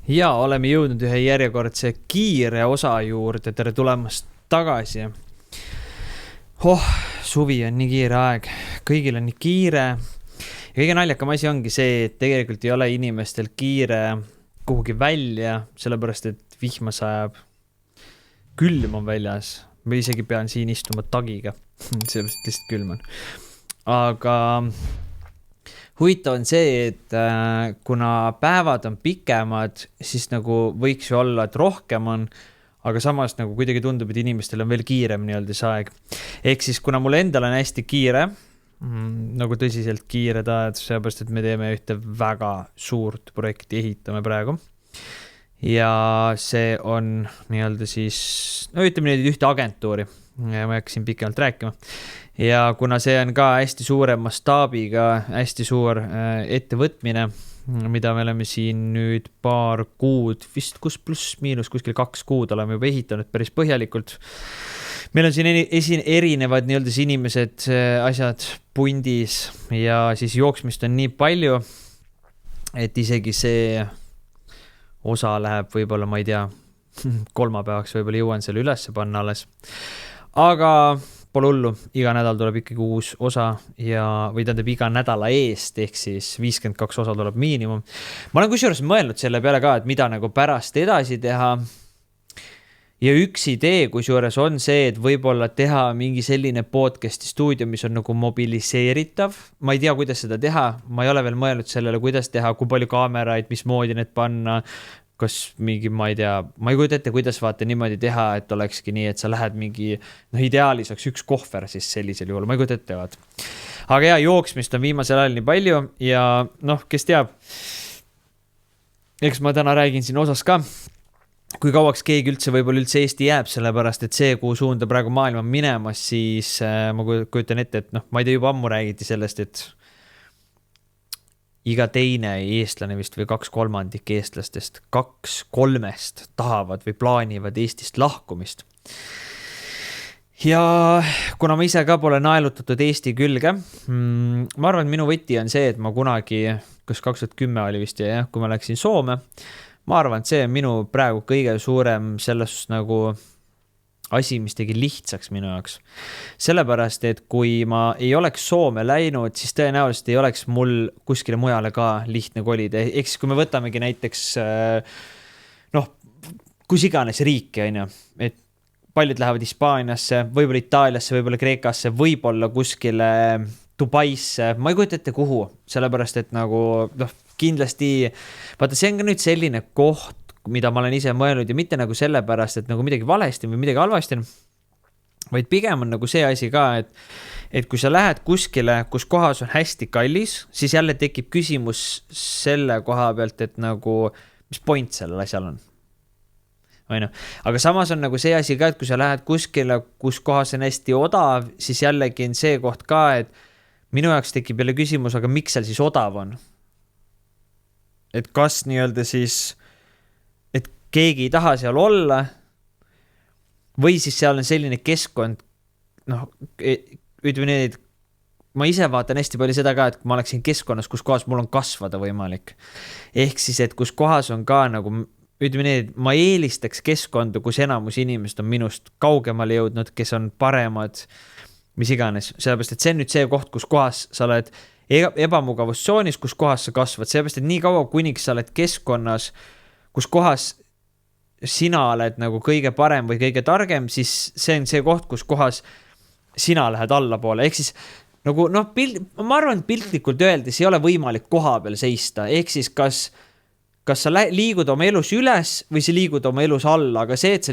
Ja oleme jõudnud ühe järjekordse kiire osa juurde. Tere tulemast tagasi. Suvi on nii kiire aeg. Kõigil on nii kiire. Ja kõige naljakam asi ongi see, et tegelikult ei ole inimestel kiire kuhugi välja, sellepärast et vihma sajab. Külm on väljas. Ma isegi pean siin istuma tagiga. Sellepärast lihtsalt külm on. Aga huvitav on see, et kuna päevad on pikemad, siis nagu võiks ju olla, et rohkem on, aga samas nagu kuidagi tundub, et inimestel on veel kiirem nii-öelda see aeg. Ehk siis, kuna mul endal on hästi kiire, nagu tõsiselt kiired ajad, sellepärast, et me teeme ühte väga suurt projekti, ehitame praegu. Ja see on nii-öelda siis, ütleme nii ühte agentuuri, ja ma hakkasin pikemalt rääkima. Ja kuna see on ka hästi suure mastaabiga, hästi suur ettevõtmine, mida me oleme siin nüüd paar kuud, vist pluss miinus kuskil 2 kuud oleme juba ehitanud päris põhjalikult. Meil on siin erinevad nii-öelda inimesed, asjad pundis ja siis jooksmist on nii palju, et isegi see osa läheb võib-olla, ma ei tea, kolmapäevaks võib-olla jõuan selle üles panna alles. Aga pole hullu, iga nädal tuleb ikkagi uus osa või tähendab iga nädala eest, ehk siis 52 osa tuleb miinimum. Ma olen kusjuures mõelnud selle peale ka, et mida nagu pärast edasi teha. Ja üks idee kusjuures on see, et võib-olla teha mingi selline podcasti stuudio, mis on nagu mobiliseeritav. Ma ei tea, kuidas seda teha. Ma ei ole veel mõelnud sellele, kuidas teha, kui palju kaameraid, mismoodi need panna. Kas mingi, ma ei tea, ma ei kujuta ette, kuidas vaata niimoodi teha, et olekski nii, et sa lähed mingi, ideaalis oleks üks kohver siis sellisel juhul, ma ei kujuta ette, vaat. Aga ja, jooksmist on viimasel ajal nii palju ja kes teab, eks ma täna räägin siin osas ka, kui kauaks keegi võib-olla üldse Eesti jääb, sellepärast, et see, kuhu suunda praegu maailma minemas, siis ma kujutan ette, et ma ei tea, juba ammu räägiti sellest, et iga teine eestlane vist või 2/3 eestlastest 2/3 tahavad või plaanivad Eestist lahkumist. Ja kuna ma ise ka pole naelutatud Eesti külge, ma arvan, et minu võti on see, et ma kunagi, kas 2010 oli vist ja kui ma läksin Soome, ma arvan, et see on minu praegu kõige suurem selles nagu asi, mis tegi lihtsaks minu jaoks. Sellepärast, et kui ma ei oleks Soome läinud, siis tõenäoliselt ei oleks mul kuskile mujale ka lihtne kolida. Ehk siis, kui me võtamegi näiteks, kus iganes riiki, et paljud lähevad Hispaaniasse, võib-olla Itaaliasse, võib-olla Kreekasse, võib-olla kuskile Dubaisse, ma ei kujuta ette kuhu, sellepärast, et nagu, kindlasti, vaata, see on ka nüüd selline koht, mida ma olen ise mõelnud ja mitte nagu sellepärast, et nagu midagi valesti või midagi halvasti, vaid pigem on nagu see asi ka, et kui sa lähed kuskile, kus kohas on hästi kallis, siis jälle tekib küsimus selle koha pealt, et nagu, mis point sellel asjal on. Aga samas on nagu see asi ka, et kui sa lähed kuskile, kus kohas on hästi odav, siis jällegi on see koht ka, et minu jaoks tekib jälle küsimus, aga miks seal siis odav on? Et kas nii-öelda siis keegi ei taha seal olla või siis seal on selline keskkond, ütleme nii, et ma ise vaatan hästi palju seda ka, et ma oleksin keskkonnas, kus kohas mul on kasvada võimalik. Ehk siis, et kus kohas on ka nagu, ütleme nii, et ma eelistaks keskkonda, kus enamus inimesed on minust kaugemale jõudnud, kes on paremad, mis iganes. Sellepärast, et see on nüüd see koht, kus kohas sa oled ebamugavustsoonis, kus kohas sa kasvad. Sellepärast, et nii kaua kuniks sa oled keskkonnas, kus kohas sina oled nagu kõige parem või kõige targem, siis see on see koht, kus kohas sina lähed allapoole. Ehk siis, nagu, ma arvan, et piltlikult öeldes ei ole võimalik koha peal seista. Ehk siis, kas sa liigud oma elus üles või sa liigud oma elus alla, aga see, et sa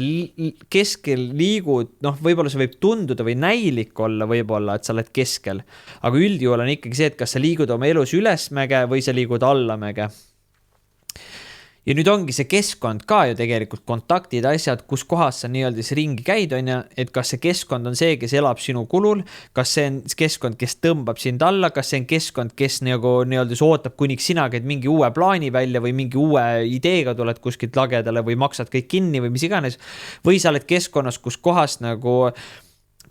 keskel liigud, võib-olla see võib tunduda või näilik olla võib-olla, et sa oled keskel. Aga üldjuhul on ikkagi see, et kas sa liigud oma elus üles mäge või sa liigud alla mäge. Ja nüüd ongi see keskkond ka ju tegelikult kontaktid, asjad, kus kohas sa nii-öelda ringi käid, et kas see keskkond on see, kes elab sinu kulul, kas see on keskkond, kes tõmbab sind alla, kas see on keskkond, kes nii-öelda ootab, kuniks sina käid mingi uue plaani välja või mingi uue ideega tuled kuskilt lagedale või maksad kõik kinni või mis iganes, või sa oled keskkonnas, kus kohas nagu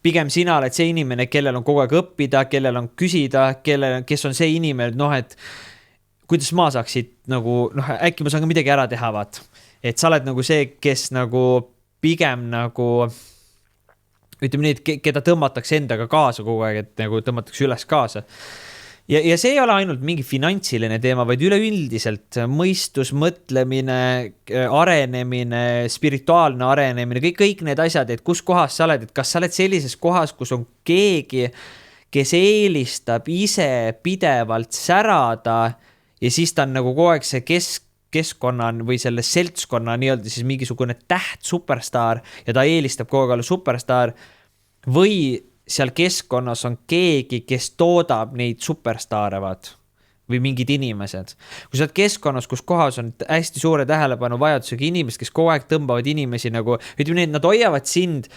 pigem sina oled see inimene, kellel on kogu aeg õppida, kellel on küsida, kes on see inimene, et kuidas ma saaksid nagu, äkki ma saan ka midagi ära teha, vaat. Et sa oled nagu see, kes nagu pigem nagu, ütleme nii, et keda tõmmatakse endaga kaasa kogu aeg, et nagu tõmmatakse üles kaasa. Ja see ei ole ainult mingi finantsiline teema, vaid üleüldiselt mõistus, mõtlemine, arenemine, spirituaalne arenemine, kõik need asjad, et kus kohas sa oled, et kas sa oled sellises kohas, kus on keegi, kes eelistab ise pidevalt särada ja siis ta on nagu kogu aeg see keskkonna või selle seltskonna nii-öelda siis mingisugune täht superstaar ja ta eelistab kogu aeg olla superstaar või seal keskkonnas on keegi, kes toodab neid superstaare, vaat, või mingid inimesed. Kui sa oled keskkonnas, kus kohas on hästi suure tähelepanu vajadusega inimesed, kes kogu aeg tõmbavad inimesi nagu, ütleme nii, nad hoiavad sind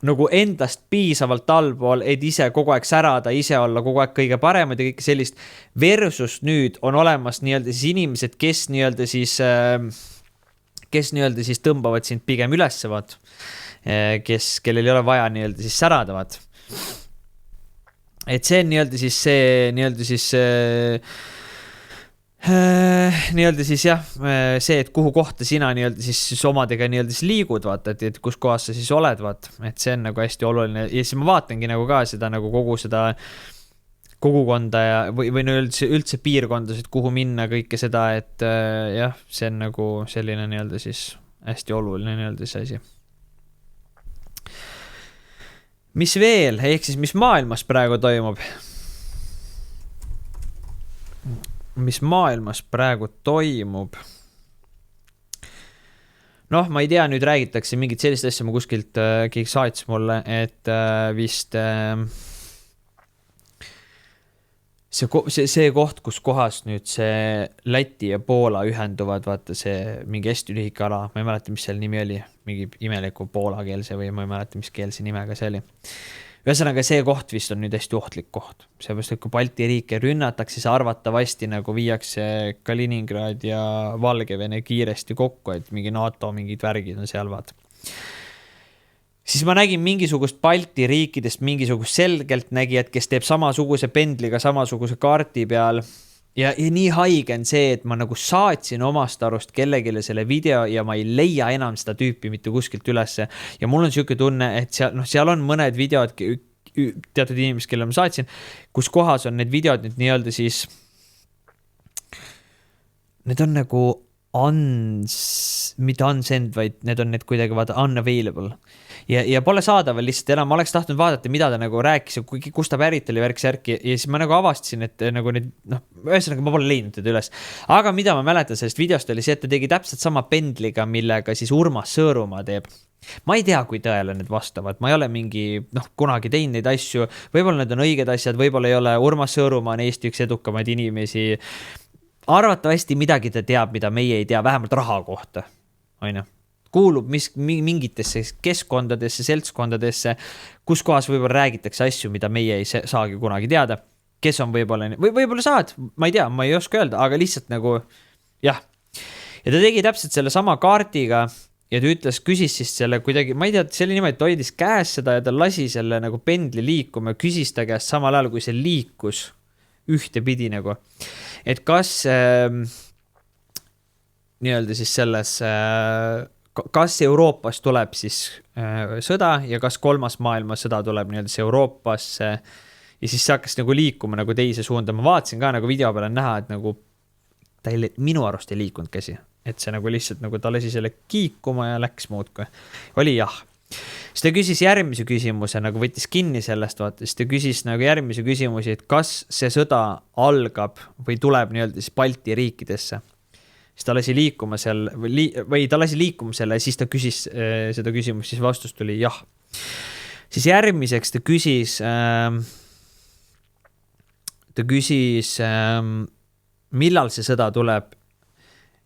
nagu endast piisavalt allpool, et ise kogu aeg särada, ise olla kogu aeg kõige paremad ja kõike sellist. Versus nüüd on olemas nii-öelda siis inimesed, kes nii-öelda siis tõmbavad sind pigem ülesse, vaat. Kellel ei ole vaja nii-öelda siis särada, vaat. Et see on nii-öelda siis jah, see, et kuhu kohta sina nii-öelda siis omadega nii-öelda siis liigud, vaata, et kus kohas sa siis oled, vaat, et see on nagu hästi oluline ja siis ma vaatangi nagu ka seda nagu kogu seda kogukonda ja, või no üldse piirkondasid, kuhu minna kõike seda, et jah, see on nagu selline nii-öelda siis hästi oluline nii-öelda see asi. Mis veel, ehk siis mis maailmas praegu toimub? Mis maailmas praegu toimub? Noh, ma ei tea, nüüd räägitakse mingit sellist asja, ma kuskilt keegi saatis mulle, et vist see koht, kus kohas nüüd see Läti ja Poola ühenduvad, vaata see mingi hästi lühike ala, ma ei mäleta, mis seal nimi oli, mingi imeliku poolakeelse või ma ei mäleta, mis keelse nimega see oli. Ühesõnaga see koht vist on nüüd hästi ohtlik koht. Seepärast, et kui Balti riike rünnatakse, siis arvatavasti nagu viiakse Kaliningrad ja Valgevene kiiresti kokku, et mingi NATO mingid värgid on seal, vaata. Siis ma nägin mingisugust Balti riikidest, mingisugust selgelt nägijat, kes teeb samasuguse pendliga, samasuguse kaarti peal. Ja nii haige on see, et ma nagu saatsin omast arust kellegile selle video ja ma ei leia enam seda tüüpi mitte kuskilt ülesse. Ja mul on siuke tunne, et seal on mõned videod, teatud inimesed, kelle ma saatsin, kus kohas on need videod nüüd nii-öelda siis, need on nagu mitte unsend, vaid need on need kuidagi vaata unavailable. Ja pole saadaval lihtsalt enam, ma oleks tahtnud vaadata, mida ta nagu rääkis ja kus ta pärit oli värk-särki ja siis ma nagu avastasin, et nagu need, ühesõnaga ma pole leidnud teda üles. Aga mida ma mäletan sellest videost oli see, et ta tegi täpselt sama pendliga, millega siis Urmas Sõõrumaa teeb. Ma ei tea, kui tõele need vastavad, ma ei ole mingi, kunagi teinud neid asju, võib-olla need on õiged asjad, võib-olla ei ole. Urmas Sõõrumaa on Eesti üks edukamaid inimesi. Arvatavasti midagi ta teab, mida meie ei tea, vähemalt raha kohta. Kuulub mingitesse keskkondadesse, seltskondadesse, kus kohas võib-olla räägitakse asju, mida meie ei saagi kunagi teada. Kes on võib-olla saad, ma ei tea, ma ei oska öelda, aga lihtsalt nagu, jah. Ja ta tegi täpselt selle sama kaartiga ja ta ütles, küsis siis selle kuidagi, ma ei tea, see oli niimoodi, ta hoidis käes seda ja ta lasi selle nagu pendli liikuma ja küsis ta käest samal ajal, kui see liikus ühtepidi nagu. Et kas nii-öelda siis selles, kas Euroopas tuleb siis sõda ja kas kolmas maailmasõda tuleb nii-öelda siis Euroopasse ja siis see hakkas nagu liikuma nagu teise suunda. Ma vaatasin ka nagu video peale näha, et nagu ta minu arust ei liikunud käsi. Et see nagu lihtsalt nagu ta lasi selle kiikuma ja läks muudki. Oli jah. Siis ta küsis järgmise küsimuse, nagu võttis kinni sellest, vaata, siis ta küsis nagu järgmise küsimusi, et kas see sõda algab või tuleb nii-öelda siis Balti riikidesse. Siis ta lasi liikuma selle, või ta lasi liikuma selle ja siis ta küsis seda küsimust, siis vastus tuli jah. Siis järgmiseks ta küsis millal see sõda tuleb,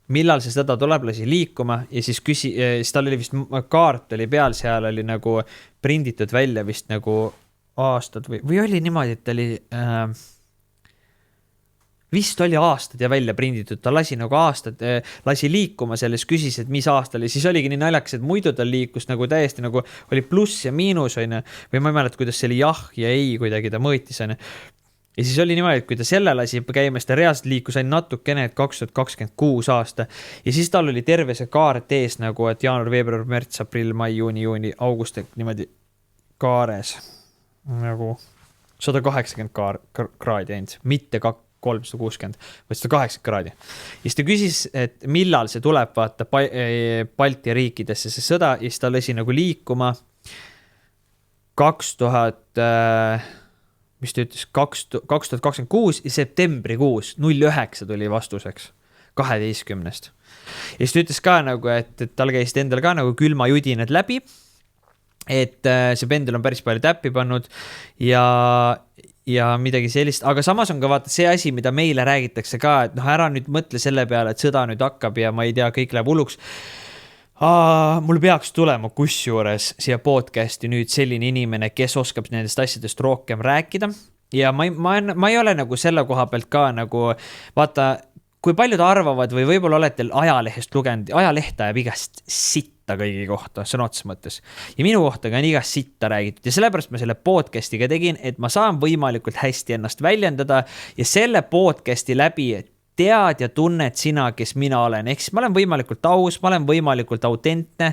lasi liikuma ja siis tal oli vist kaart oli peal, seal oli nagu prinditud välja vist nagu aastad või oli niimoodi, et ta oli vist oli aastad ja välja prinditud, ta lasi nagu aastad, lasi liikuma selles, küsis, et mis aasta oli, siis oligi nii naljakas, et muidu ta liikus nagu täiesti nagu oli pluss ja miinus, või ma ei mäleta, kuidas see oli jah ja ei, kuidagi ta mõõtis, ja siis oli niimoodi, et kui ta selle lasi käima, siis ta reaalselt liikus ainult natukene, et 2026 aasta. Ja siis tal oli terve see kaart ees nagu, et jaanuar, veebruar, märts, aprill, mai, juuni, august, niimoodi kaares nagu 180 kraadi ainult, mitte 360, vaid 180 kraadi. Ja siis ta küsis, et millal see tuleb vaata Balti riikidesse see sõda, ja siis ta lasi nagu liikuma 2000... mis ta ütles, 2026 ja septembrikuus 09 tuli vastuseks 12. Ja siis ta ütles ka nagu, et tal käisid endal ka nagu külma judinad läbi, et see pendel on päris palju täppi pannud ja midagi sellist, aga samas on ka vaata see asi, mida meile räägitakse ka, et ära nüüd mõtle selle peale, et sõda nüüd hakkab ja ma ei tea, kõik läheb hulluks. Mul peaks tulema kusjuures siia podcasti nüüd selline inimene, kes oskab nendest asjadest rohkem rääkida ja ma ei ole nagu selle koha pealt ka nagu, vaata, kui paljud arvavad või võib-olla olete ajalehest lugenud, ajalehte ajab igast sitta kõigi kohta, sõna otseses mõttes. Ja minu kohta ka on igast sitta räägitud ja sellepärast ma selle podcastiga tegin, et ma saan võimalikult hästi ennast väljendada ja selle podcasti läbi tead ja tunned sina, kes mina olen. Ehk siis ma olen võimalikult aus, ma olen võimalikult autentne.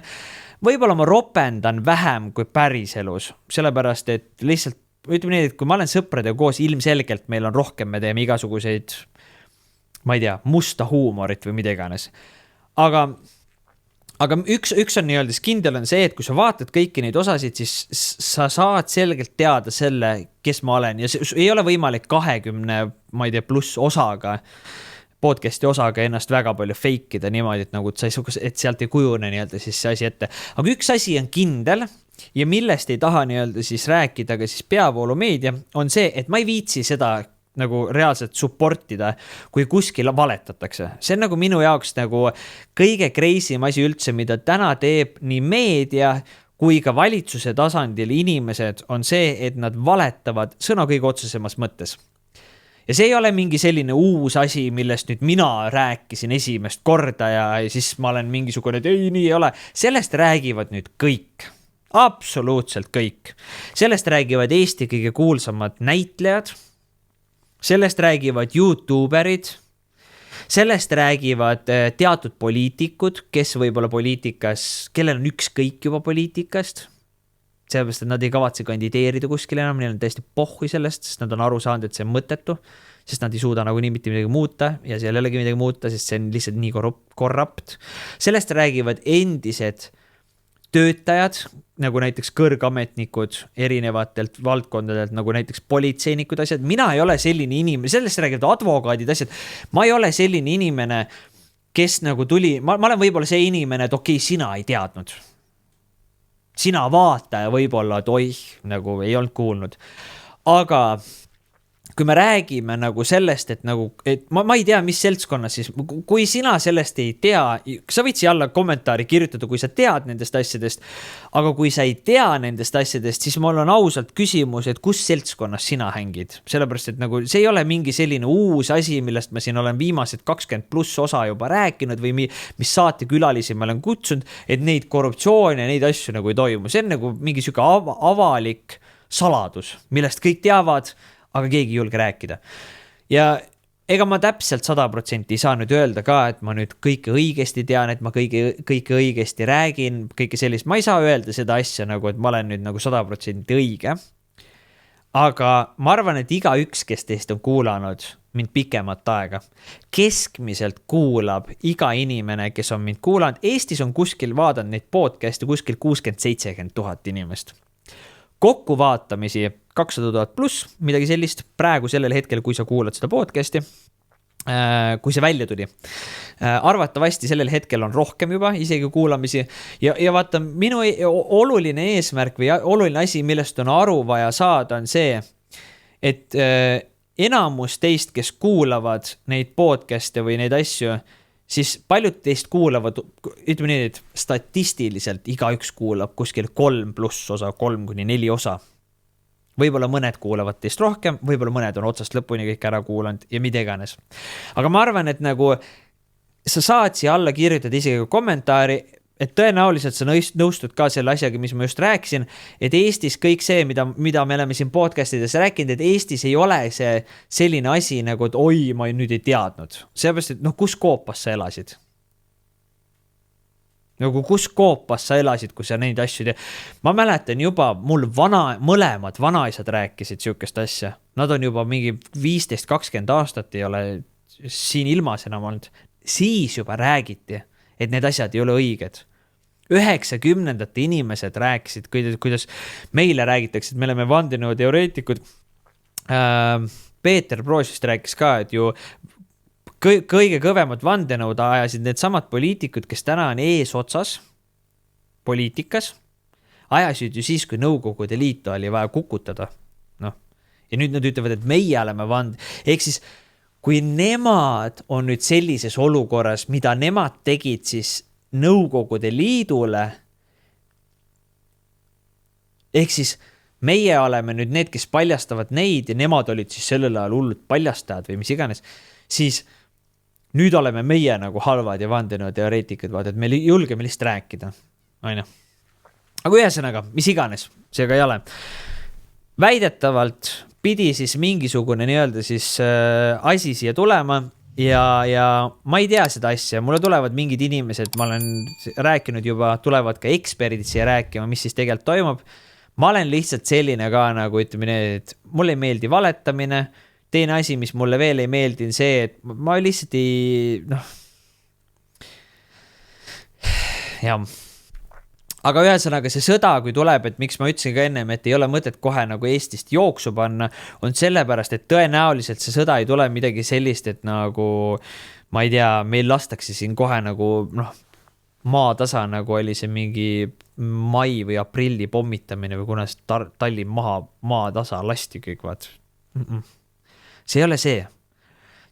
Võib-olla ma ropendan vähem kui päriselus, sellepärast, et lihtsalt, ütleme nii, et kui ma olen sõpradega koos, ilmselgelt meil on rohkem, me teeme igasuguseid, ma ei tea, musta huumorit või mida iganes. Aga üks on nii-öelda kindel on see, et kui sa vaatad kõiki neid osasid, siis sa saad selgelt teada selle, kes ma olen ja ei ole võimalik 20, ma ei tea, pluss osaga podcasti osaga ennast väga palju feikida niimoodi, et nagu et sealt ei kujune nii-öelda siis see asi ette. Aga üks asi on kindel ja millest ei taha nii-öelda siis rääkida, aga siis peavoolumeedia on see, et ma ei viitsi seda nagu reaalselt supportida, kui kuskil valetatakse. See on nagu minu jaoks nagu kõige crazy'm asi üldse, mida täna teeb nii meedia kui ka valitsuse tasandil inimesed on see, et nad valetavad sõna kõige otsesemas mõttes. Ja see ei ole mingi selline uus asi, millest nüüd mina rääkisin esimest korda ja siis ma olen mingisugune, et ei, nii ei ole. Sellest räägivad nüüd kõik. Absoluutselt kõik. Sellest räägivad Eesti kõige kuulsamad näitlejad. Sellest räägivad YouTuberid. Sellest räägivad teatud poliitikud, kes võib-olla poliitikas, kellel on ükskõik juba poliitikast. Sellepärast, et nad ei kavatse kandideerida kuskil enam, neil on täiesti pohhui sellest, sest nad on aru saanud, et see on mõttetu, sest nad ei suuda nagu nii mitte midagi muuta ja seal ei olegi midagi muuta, sest see on lihtsalt nii korrupt. Sellest räägivad endised töötajad, nagu näiteks kõrgametnikud erinevatelt valdkondadelt, nagu näiteks politseinikud asjad. Mina ei ole selline inimene, sellest räägivad advokaadid asjad. Ma ei ole selline inimene, kes nagu tuli, ma olen võib-olla see inimene, et okei, sina ei teadnud. Sina vaataja võib-olla, et oih, nagu ei olnud kuulnud. Aga kui me räägime nagu sellest, et nagu, et ma ei tea, mis seltskonnas siis, kui sina sellest ei tea, sa võid siia alla kommentaari kirjutada, kui sa tead nendest asjadest, aga kui sa ei tea nendest asjadest, siis mul on ausalt küsimus, et kus seltskonnas sina hängid, sellepärast, et nagu see ei ole mingi selline uus asi, millest ma siin olen viimased 20 pluss osa juba rääkinud või mis saatekülalisi ma olen kutsunud, et neid korruptsioone ja neid asju nagu ei toimu, see on nagu mingi süke avalik saladus, millest kõik teavad, aga keegi ei julge rääkida. Ja ega ma täpselt 100% ei saa nüüd öelda ka, et ma nüüd kõike õigesti tean, et ma kõike õigesti räägin, kõike sellist. Ma ei saa öelda seda asja nagu, et ma olen nüüd nagu 100% õige. Aga ma arvan, et iga üks, kes teist on kuulanud mind pikemat aega, keskmiselt kuulab iga inimene, kes on mind kuulanud. Eestis on kuskil vaadanud neid podcasti kuskil 60-70 000 inimest. Kokku vaatamisi 200 000 pluss, midagi sellist praegu sellel hetkel, kui sa kuulad seda podcasti, kui see välja tuli. Arvatavasti sellel hetkel on rohkem juba isegi kuulamisi ja vaata, minu oluline eesmärk või oluline asi, millest on aru vaja saada, on see, et enamus teist, kes kuulavad neid podcast'e või neid asju, siis paljud teist kuulavad, ütleme nii, et statistiliselt iga üks kuulab kuskil 3+ osa, 3-4 osa. Võib-olla mõned kuulavad teist rohkem, võib-olla mõned on otsast lõpuni kõik ära kuulanud ja mida iganes. Aga ma arvan, et nagu sa saad siia alla kirjutada isegi kommentaari, et tõenäoliselt sa nõustud ka selle asjaga, mis ma just rääkisin, et Eestis kõik see, mida me oleme siin podcastides rääkinud, et Eestis ei ole see selline asi nagu, et oi, ma nüüd ei teadnud. Seepärast, et kus koopas sa elasid? Nagu kus koopas sa elasid, kui sa neid asju teed. Ma mäletan juba, mul mõlemad vanaisad rääkisid siukest asja. Nad on juba mingi 15-20 aastat ei ole siin ilmas enam olnud. Siis juba räägiti, et need asjad ei ole õiged. 90ndate inimesed rääkisid, kuidas meile räägitakse, et me oleme vandenõu teoreetikud. Peeter Proos vist rääkis ka, et ju kõige kõvemad vandenõud ajasid need samad poliitikud, kes täna on eesotsas poliitikas, ajasid ju siis, kui Nõukogude Liitu oli vaja kukutada. No. Ja nüüd nad ütlevad, et meie oleme ehk siis kui nemad on nüüd sellises olukorras, mida nemad tegid siis Nõukogude Liidule, ehk siis meie oleme nüüd need, kes paljastavad neid ja nemad olid siis sellel ajal hullud paljastajad või mis iganes, siis nüüd oleme meie nagu halvad ja vandenõu teoreetikud, et me julgeme lihtsalt rääkida. Aina. Aga ühesõnaga, mis iganes, seega ei ole. Väidetavalt pidi siis mingisugune nii-öelda siis asi siia tulema ja ma ei tea seda asja, mulle tulevad mingid inimesed, ma olen rääkinud juba, tulevad ka eksperdid siia rääkima, mis siis tegelikult toimub. Ma olen lihtsalt selline ka nagu ütleme, et mulle ei meeldi valetamine, teine asi, mis mulle veel ei meeldi, on see, et ma lihtsalt ei, Aga ühesõnaga see sõda, kui tuleb, et miks ma ütlesin ka ennem, et ei ole mõtet kohe nagu Eestist jooksu panna, on sellepärast, et tõenäoliselt see sõda ei tule midagi sellist, et nagu, ma ei tea, meil lastakse siin kohe nagu, maatasa nagu oli see mingi mai või aprilli pommitamine või kuna Tallinn maatasa lasti kõik, vaat. See ei ole see.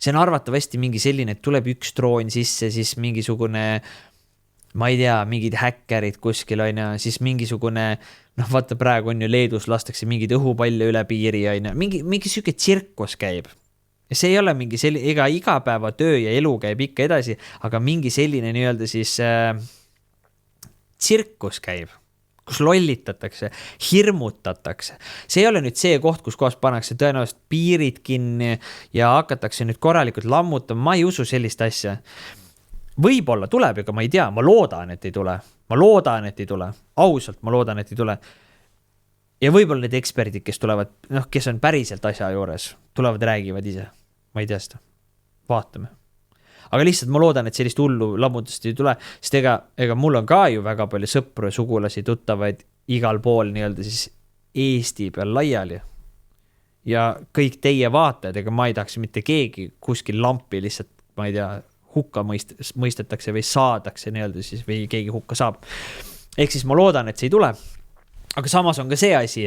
See on arvatavasti mingi selline, et tuleb üks droon sisse, siis mingisugune ma ei tea, mingid häkkerid kuskil on ja siis mingisugune, vaata praegu on ju Leedus lastakse mingid õhupalle üle piiri on ja mingi süke tsirkus käib. Ja see ei ole mingi selline, ega igapäeva töö ja elu käib ikka edasi, aga mingi selline nii-öelda siis tsirkus käib, kus lollitatakse, hirmutatakse. See ei ole nüüd see koht, kus kohas pannakse tõenäoliselt piirid kinni ja hakatakse nüüd korralikult lammutama. Ma ei usu sellist asja. Võib-olla tuleb, ega ma ei tea, ma loodan, et ei tule. Ausalt, ma loodan, et ei tule. Ja võib-olla need eksperdid, kes tulevad, kes on päriselt asja juures, tulevad räägivad ise. Ma ei tea seda. Vaatame. Aga lihtsalt ma loodan, et sellist hullu lammutust ei tule, sest ega mul on ka ju väga palju sõpru ja sugulasi tuttavaid igal pool nii-öelda siis Eesti peal laiali. Ja kõik teie vaatajad, ega ma ei tahaks mitte keegi kuskil lampi lihtsalt, ma ei tea, hukka mõistetakse või saadakse nii-öelda siis või keegi hukka saab. Ehk siis ma loodan, et see ei tule. Aga samas on ka see asi,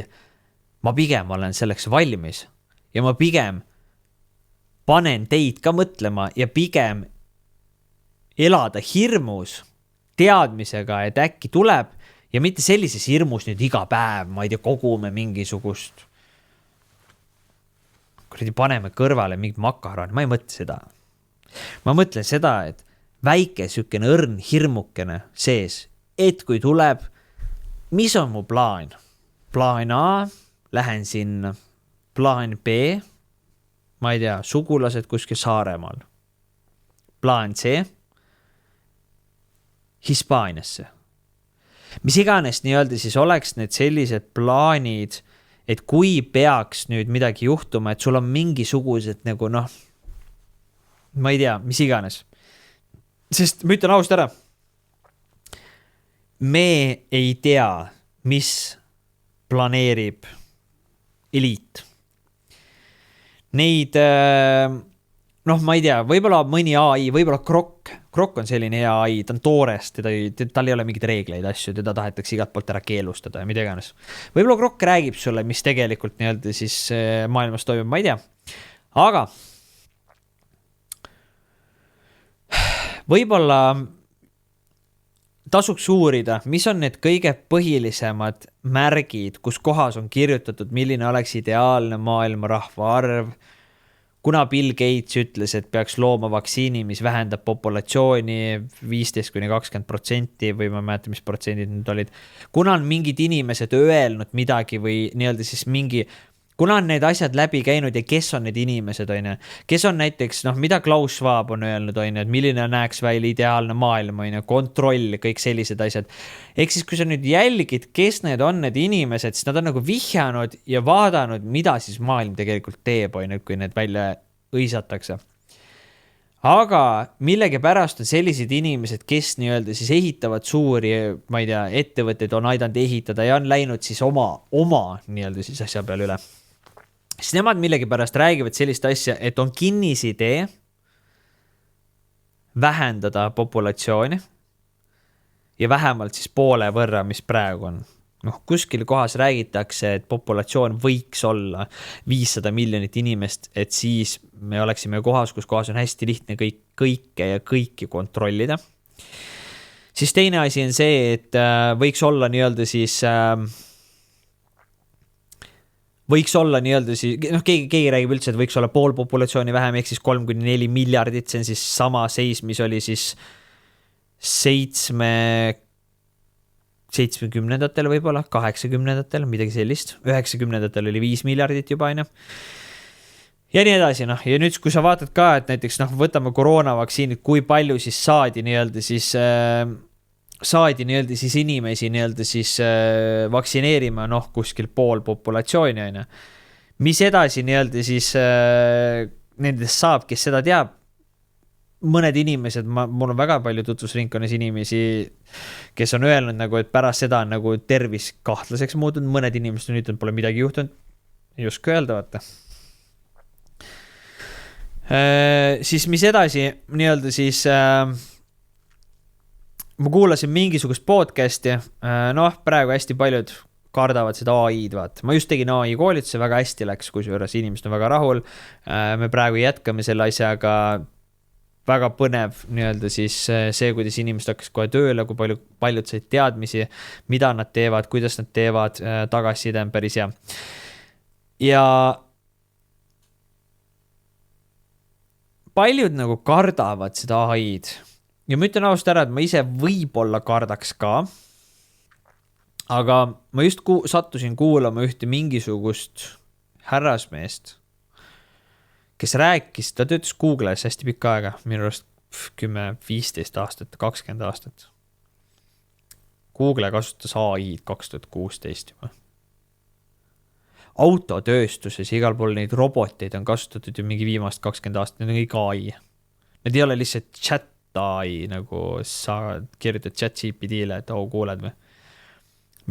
ma pigem olen selleks valmis ja ma pigem panen teid ka mõtlema ja pigem elada hirmus teadmisega, et äkki tuleb ja mitte sellises hirmus nüüd iga päev, ma ei tea, kogume mingisugust kuradi paneme kõrvale mingit makaron, ma ei mõtle seda. Ma mõtlen seda, et väike sükene õrn hirmukene sees, et kui tuleb, mis on mu plaan? Plaan A, lähen sinna. Plaan B, ma ei tea, sugulased kuskil Saaremaal. Plaan C, Hispaaniasse. Mis iganes nii-öelda siis oleks need sellised plaanid, et kui peaks nüüd midagi juhtuma, et sul on mingisugused nagu ma ei tea, mis iganes. Sest ma ütlen ausalt ära, me ei tea, mis planeerib eliit. Neid, ma ei tea, võib-olla mõni AI, võib-olla Krokk on selline hea AI, ta on toores, tal ei ole mingid reegleid asju, teda tahetakse igalt poolt ära keelustada ja mida iganes. Võib-olla Krokk räägib sulle, mis tegelikult nii-öelda siis maailmas toimub, ma ei tea. Aga võib-olla tasuks uurida, mis on need kõige põhilisemad märgid, kus kohas on kirjutatud, milline oleks ideaalne maailma rahva arv, kuna Bill Gates ütles, et peaks looma vaktsiini, mis vähendab populatsiooni 15–20% või ma ei mäleta, mis protsendid need olid. Kuna on mingid inimesed öelnud midagi või nii-öelda siis kuna on need asjad läbi käinud ja kes on need inimesed, on ju, kes on näiteks, mida Klaus Schwab on öelnud, on ju, et milline näeks välja ideaalne maailm, on ju, kontroll, kõik sellised asjad. Ehk siis, kui sa nüüd jälgid, kes need on need inimesed, siis nad on nagu vihjanud ja vaadanud, mida siis maailm tegelikult teeb, on ju, kui need välja õisatakse. Aga millegi pärast on sellised inimesed, kes nii-öelda siis ehitavad suuri, ma ei tea, ettevõtteid on aidanud ehitada ja on läinud siis oma nii-öelda siis asja peale üle. Siis nemad millegi pärast räägivad sellist asja, et on kinnisidee vähendada populatsiooni ja vähemalt siis poole võrra, mis praegu on. Kuskil kohas räägitakse, et populatsioon võiks olla 500 miljonit inimest, et siis me oleksime kohas, kus kohas on hästi lihtne kõike ja kõiki kontrollida. Siis teine asi on see, et võiks olla nii-öelda siis keegi räägib üldse, et võiks olla pool populatsiooni vähem, ehk siis 3–4 miljardit, see on siis sama seis, mis oli siis 70-ndatel võib-olla, 80-ndatel, midagi sellist, 90-ndatel oli 5 miljardit juba, aina. Ja nii edasi, ja nüüd, kui sa vaatad ka, et näiteks, võtame koroonavaktsiinid, kui palju siis saadi nii-öelda siis inimesi nii-öelda siis vaktsineerima, kuskil pool populatsiooni, aina. Mis edasi nii-öelda siis nendest saab, kes seda teab? Mõned inimesed, mul on väga palju tutvusringkonnas inimesi, kes on öelnud nagu, et pärast seda on nagu tervis kahtlaseks muutunud, mõned inimesed on ütlenud, pole midagi juhtunud, ei oska öelda, vaata. Siis mis edasi, nii-öelda siis ma kuulasin mingisugust podcasti, praegu hästi paljud kardavad seda AI-d, vaata. Ma just tegin AI koolituse, väga hästi läks, kusjuures inimesed on väga rahul. Me praegu jätkame selle asjaga, väga põnev nii-öelda siis see, kuidas inimesed hakkas kohe tööle, kui paljud said teadmisi, mida nad teevad, kuidas nad teevad, tagasiside on päris hea. Ja paljud nagu kardavad seda AI-d. Ja ma ütlen ausalt ära, et ma ise võib-olla kardaks ka, aga ma just sattusin kuulama ühte mingisugust härrasmeest, kes rääkis, ta töötas Google'is hästi pikka aega, minu arust 10-15 aastat, 20 aastat. Google kasutas AI 2016 juba. Autotööstuses igal pool neid roboteid on kasutatud ju mingi viimast 20 aastat, need on kõik AI. Need ei ole lihtsalt chat AI, nagu sa kirjutad chat GPT-le, et kuuled või.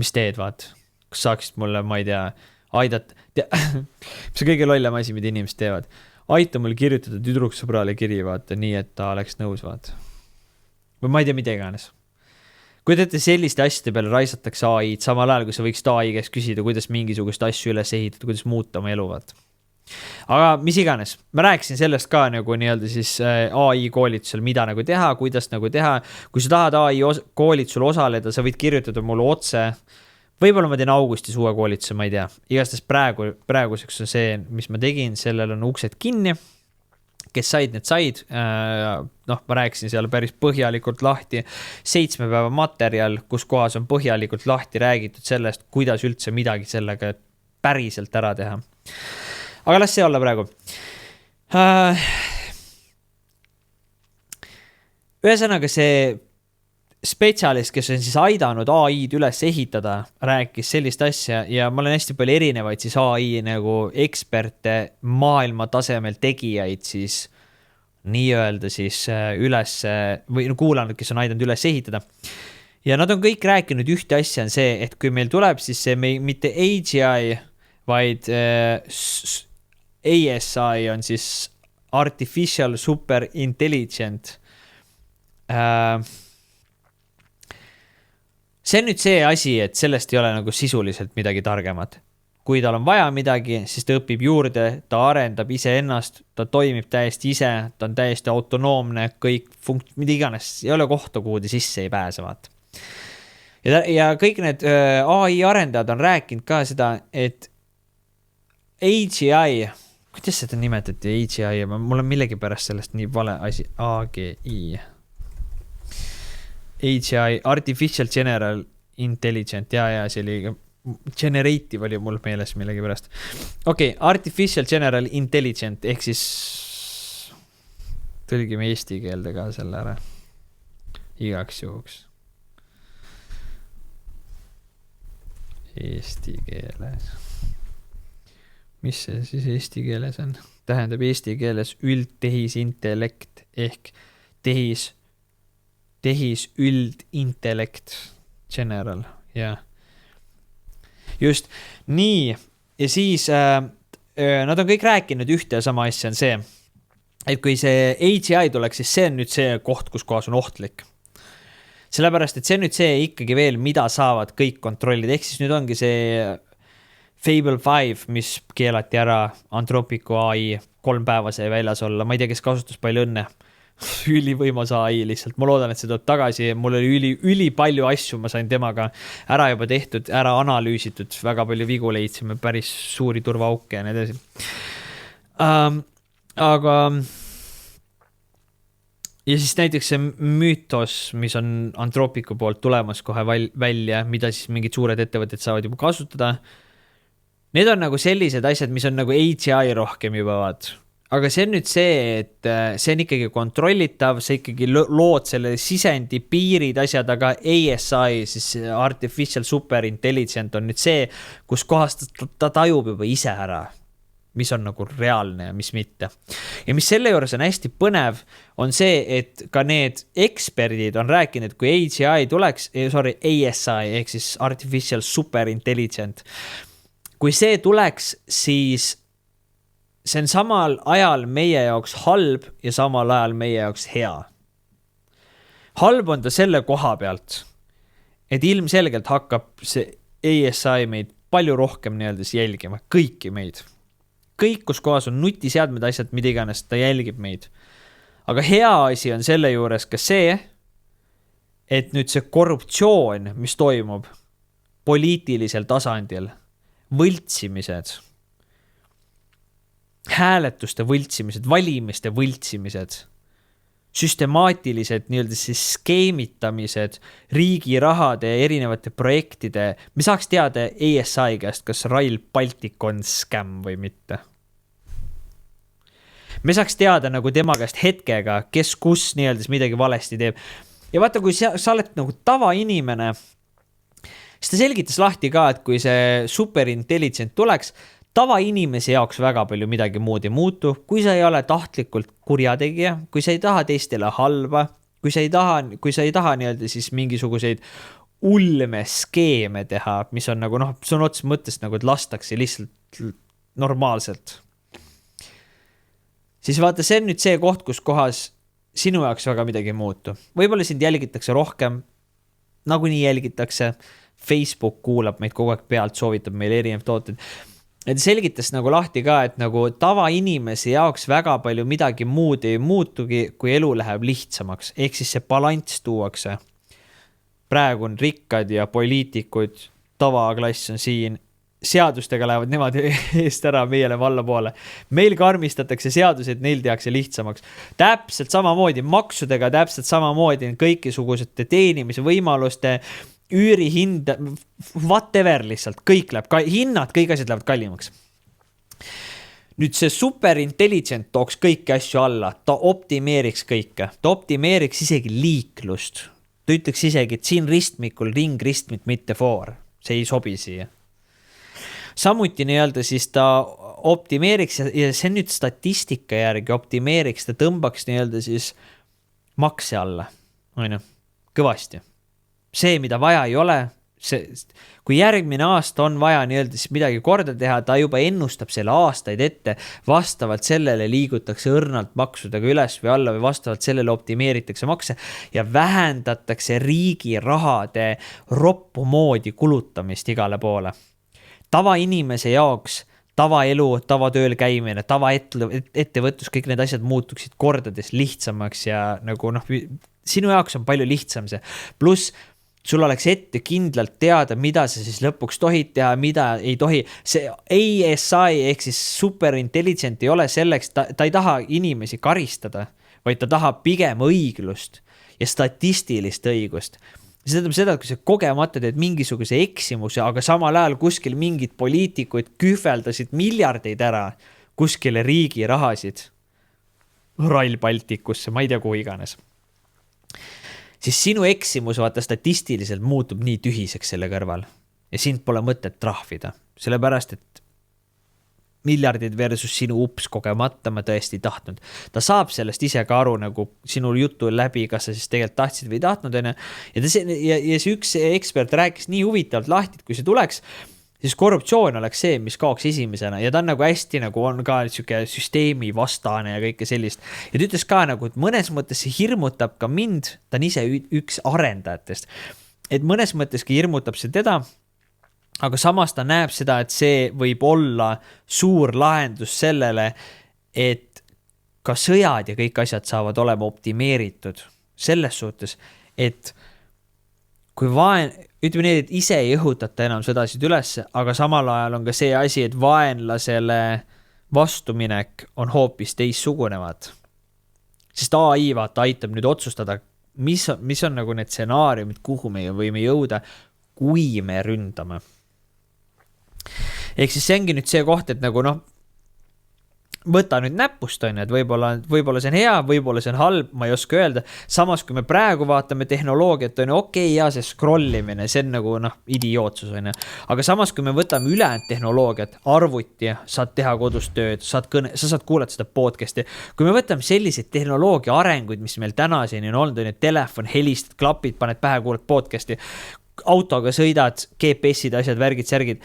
Mis teed, vaat? Kas saaksid mulle, ma ei tea, aidata? Mis on kõige lollem asi, mida inimesed teevad? Aita mul kirjutada tüdruksõbrale kiri, vaata, nii, et ta oleks nõus, vaata. Või ma ei tea, mida iganes. Kui teete selliste asjade peale raisatakse AI-d, samal ajal, kui sa võiksid AI käest küsida, kuidas mingisugust asju üles ehitada, kuidas muuta oma elu, vaata. Aga mis iganes, ma rääkisin sellest ka nagu nii-öelda siis AI koolitusel, mida nagu teha, kuidas nagu teha. Kui sa tahad AI koolitusel osaleda, sa võid kirjutada mulle otse. Võib-olla ma teen augustis uue koolituse, ma ei tea. Igastest praeguseks on see, mis ma tegin, sellel on uksed kinni. Kes said, need said. Ma rääkisin seal päris põhjalikult lahti. 7 päeva materjal, kus kohas on põhjalikult lahti räägitud sellest, kuidas üldse midagi sellega päriselt ära teha. Aga las see olla praegu. Ühesõnaga see spetsialist, kes on siis aidanud AI-d üles ehitada, rääkis sellist asja ja ma olen hästi palju erinevaid siis AI nagu eksperte, maailma tasemel tegijaid siis nii-öelda siis üles või kuulanud, kes on aidanud üles ehitada. Ja nad on kõik rääkinud ühte asja on see, et kui meil tuleb siis see mitte AGI, vaid ASI on siis Artificial Super Intelligent. See on nüüd see asi, et sellest ei ole nagu sisuliselt midagi targemat. Kui tal on vaja midagi, siis ta õpib juurde, ta arendab ise ennast, ta toimib täiesti ise, ta on täiesti autonoomne, kõik mida iganes, ei ole kohta, kuhu ta sisse ei pääse, vaata. Ja kõik need AI arendajad on rääkinud ka seda, et AGI, kuidas seda nimetati AGI, mul on millegi pärast sellest nii vale asi, AGI. AGI, Artificial General Intelligent, ja see oli generative oli mul meeles millegi pärast. Okei, Artificial General Intelligent, ehk siis tõlgime eesti keelde ka selle ära. Igaks juhuks. Eesti keeles. Mis see siis eesti keeles on? Tähendab eesti keeles üldtehisintellekt ehk tehisüldintellekt general, jah. Just, nii, ja siis nad on kõik rääkinud ühte ja sama asja on see, et kui see AGI tuleks, siis see on nüüd see koht, kus kohas on ohtlik. Sellepärast, et see on nüüd see ikkagi veel, mida saavad kõik kontrollida, ehk siis nüüd ongi see Fable 5, mis keelati ära, Anthropico AI 3 päeva sai väljas olla, ma ei tea, kes kasutas palju õnne. Ülivõimas AI lihtsalt, ma loodan, et see tuleb tagasi, mul oli üli palju asju, ma sain temaga ära juba tehtud, ära analüüsitud, väga palju vigu leidsime, päris suuri turvaauke ja nii edasi. Aga ja siis näiteks see Mythos, mis on Anthropico poolt tulemas kohe välja, mida siis mingid suured ettevõtted saavad juba kasutada. Need on nagu sellised asjad, mis on nagu AGI rohkem juba vaat. Aga see on nüüd see, et see on ikkagi kontrollitav, see ikkagi lood selle sisendi piirid asjad, aga ASI, siis Artificial Super Intelligent on nüüd see, kus kohast ta tajub juba ise ära, mis on nagu reaalne ja mis mitte. Ja mis selle juures on hästi põnev, on see, et ka need eksperdid on rääkinud, kui AGI tuleks, ASI ehk siis Artificial Super Intelligent, kui see tuleks, siis see on samal ajal meie jaoks halb ja samal ajal meie jaoks hea. Halb on ta selle koha pealt, et ilmselgelt hakkab see ASI meid palju rohkem nii-öelda jälgima, kõiki meid. Kõik, kus kohas on nutiseadmed asjad, mida iganes, ta jälgib meid. Aga hea asi on selle juures ka see, et nüüd see korruptsioon, mis toimub poliitilisel tasandil, võltsimised, hääletuste võltsimised, valimiste võltsimised, süstemaatilised nii-öelda siis skeemitamised, riigi rahade ja erinevate projektide. Me saaks teada ASI käest, kas Rail Baltic on scam või mitte. Me saaks teada nagu tema käest hetkega, kes kus nii-öelda midagi valesti teeb. Ja vaata, kui sa oled nagu tavainimene, siis ta selgitas lahti ka, et kui see superintelligent tuleks, tavainimese jaoks väga palju midagi muud ei muutu, kui sa ei ole tahtlikult kurjategija, kui sa ei taha teistele halva, kui sa ei taha nii-öelda siis mingisuguseid ulme skeeme teha, mis on nagu sõna otseses mõttes nagu, et lastakse lihtsalt normaalselt. Siis vaata, see on nüüd see koht, kus kohas sinu jaoks väga midagi ei muutu. Võib-olla sind jälgitakse rohkem, nagu nii jälgitakse, Facebook kuulab meid kogu aeg pealt, soovitab meile erinev tooted. Et selgitas nagu lahti ka, et nagu tavainimese jaoks väga palju midagi muud ei muutugi, kui elu läheb lihtsamaks. Ehk siis see balanss tuuakse. Praegu on rikkad ja poliitikud, tavaklass on siin, seadustega lähevad nemad eest ära meile valla poole. Meil karmistatakse seadused, neil tehakse lihtsamaks. Täpselt samamoodi maksudega, täpselt samamoodi kõikisugusete teenimise võimaluste, üüri hind, whatever lihtsalt, kõik läheb, hinnad, kõik asjad lähevad kallimaks. Nüüd see superintelligent tooks kõiki asju alla, ta optimeeriks kõike, ta optimeeriks isegi liiklust. Ta ütleks isegi, et siin ristmikul ringristmik mitte foor, see ei sobi siia. Samuti nii-öelda siis ta optimeeriks ja see nüüd statistika järgi optimeeriks, ta tõmbaks nii-öelda siis makse alla, kõvasti. See, mida vaja ei ole, kui järgmine aasta on vaja nii-öelda siis midagi korda teha, ta juba ennustab selle aastaid ette, vastavalt sellele liigutakse õrnalt maksudega üles või alla või vastavalt sellele optimeeritakse makse ja vähendatakse riigi rahade roppu moodi kulutamist igale poole. Tavainimese jaoks, tavaelu, tavatööl käimine, tavaettevõtlus, kõik need asjad muutuksid kordades lihtsamaks ja nagu sinu jaoks on palju lihtsam see. Plus sul oleks ette kindlalt teada, mida sa siis lõpuks tohid teha, mida ei tohi. See ASI ehk siis superintelligent ei ole selleks, ta ei taha inimesi karistada, vaid ta tahab pigem õiglust ja statistilist õigust. See tähendab seda, et kui sa kogemata teed mingisuguse eksimuse, aga samal ajal kuskil mingid poliitikuid kühveldasid miljardeid ära kuskile riigi rahasid, Rail Balticusse, ma ei tea, kuhu iganes, siis sinu eksimus vaata statistiliselt muutub nii tühiseks selle kõrval ja sind pole mõtet trahvida, sellepärast et miljardid versus sinu ups kogemata ma tõesti ei tahtnud. Ta saab sellest ise ka aru nagu sinu jutu läbi, kas sa siis tegelikult tahtsid või ei tahtnud. Ja see üks ekspert rääkis nii huvitavalt lahti, et kui see tuleks, siis korruptsioon oleks see, mis kaoks esimesena ja ta on nagu hästi nagu on ka siuke süsteemi vastane ja kõike sellist. Ja ta ütles ka nagu, et mõnes mõttes see hirmutab ka mind, ta on ise üks arendajatest, et mõnes mõtteski hirmutab see teda, aga samas ta näeb seda, et see võib olla suur lahendus sellele, et ka sõjad ja kõik asjad saavad olema optimeeritud selles suhtes, et kui ütleme nii, et ise ei õhutata enam sõdasid üles, aga samal ajal on ka see asi, et vaenlasele vastuminek on hoopis teissugunevad. Sest AI vaata aitab nüüd otsustada, mis on nagu need stsenaariumid, kuhu me võime jõuda, kui me ründame. Ehk siis see ongi nüüd see koht, et nagu võta nüüd näpust on, et võib-olla see on hea, võib-olla see on halb, ma ei oska öelda. Samas, kui me praegu vaatame tehnoloogiat, on okei, ja see scrollimine, see on nagu idiootsus on. Aga samas, kui me võtame ülejäänud tehnoloogiat, arvuti, saad teha kodus tööd, sa saad kuulata seda podcasti. Kui me võtame selliseid tehnoloogia arenguid, mis meil tänaseni on olnud, telefon, helistad, klapid, paned pähe, kuulad podcasti, autoga sõidad, GPS-id, asjad, värgid, särgid.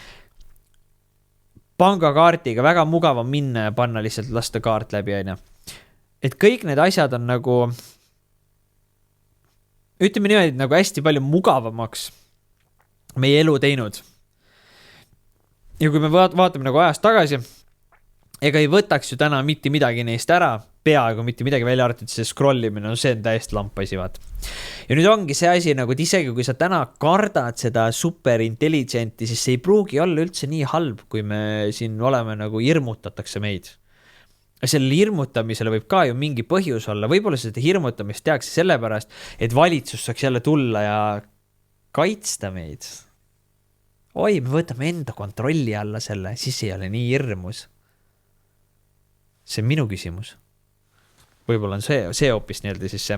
Pangakaartiga väga mugav on minna ja panna lihtsalt lasta kaart läbi. Et kõik need asjad on nagu, ütleme niimoodi, nagu hästi palju mugavamaks meie elu teinud. Ja kui me vaatame nagu ajast tagasi, ega ei võtaks ju täna mitte midagi neist ära, peaaegu mitte midagi välja arvatud, see scrollimine, see on täiesti lampasi, vaat. Ja nüüd ongi see asi, nagu et isegi kui sa täna kardad seda superintelligenti, siis see ei pruugi olla üldse nii halb, kui me siin oleme nagu hirmutatakse meid. Sellele hirmutamisele võib ka ju mingi põhjus olla, võib-olla seda hirmutamist tehakse sellepärast, et valitsus saaks jälle tulla ja kaitsta meid. Oi, me võtame enda kontrolli alla selle, siis ei ole nii hirmus. See on minu küsimus. Võib-olla on see hoopis nii-öelda siis see.